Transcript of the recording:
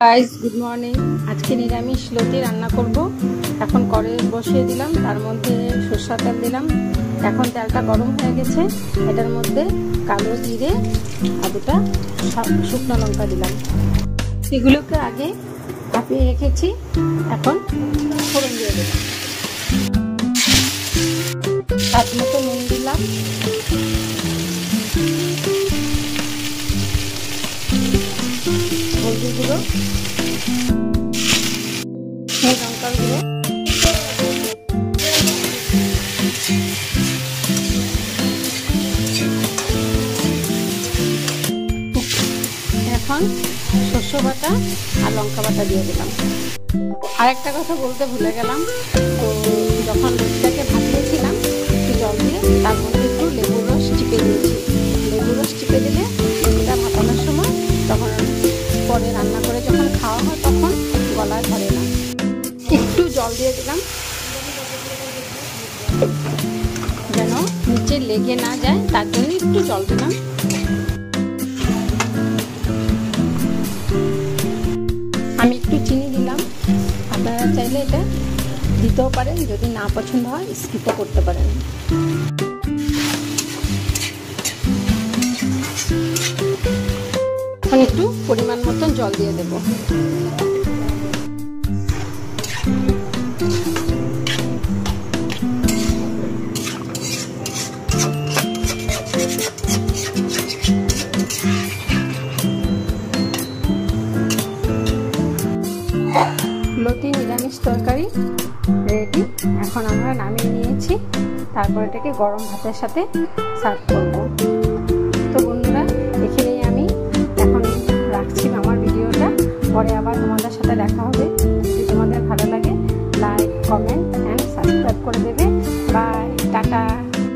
Guys good morning. आज के निरामिष लতি रान्ना करब। এখন কড়াই বসিয়ে দিলাম, তার মধ্যে সরষের তেল দিলাম। এখন তেলটা গরম হয়ে গেছে, এটার মধ্যে কালো জিরে আর দুটো শুকনো লঙ্কা দিলাম। এগুলোকে আগে ভাপিয়ে রেখেছি, এখন ফোড়ন দিয়ে দিলাম। স্বাদ মতো নুন দিলাম, হলদি গুঁড়ো, লঙ্কার গুঁড়ো, এখন শস্য বাটা আর লঙ্কা বাটা দিয়ে দিলাম। আরেকটা কথা বলতে ভুলে গেলাম, তো যখন লতিটাকে ভাপিয়েছিলাম একটু জল দিয়ে তার মধ্যে একটু লেবুর রস চিপে দিয়েছি। লেবুর রস চিপে দিলে লতিটা ভাপানোর সময় তখন পরে রান্না করে যখন খাওয়া হয় তখন গলায় ধরে না। একটু জল দিয়ে দিলাম যেন নিচে লেগে না যায়, তার জন্য একটু জল দিলাম। আমি একটু চিনি দিলাম, আপনারা চাইলে এটা দিতেও পারেন, যদি না পছন্দ হয় স্কিপও করতে পারেন। এখন একটু পরিমাণ মতন জল দিয়ে দেব। লতি নিরামিষ তরকারি রেডি। এখন আমরা নামিয়ে নিয়েছি, তারপর এটাকে গরম ভাতের সাথে সার্ভ করব। তো বন্ধুরা, এখানেই আমি এখন রাখছি আমার ভিডিওটা। পরে আবার তোমাদের সাথে দেখা হবে। যদি তোমাদের ভালো লাগে লাইক, কমেন্ট অ্যান্ড সাবস্ক্রাইব করে দেবে। Bye, tata.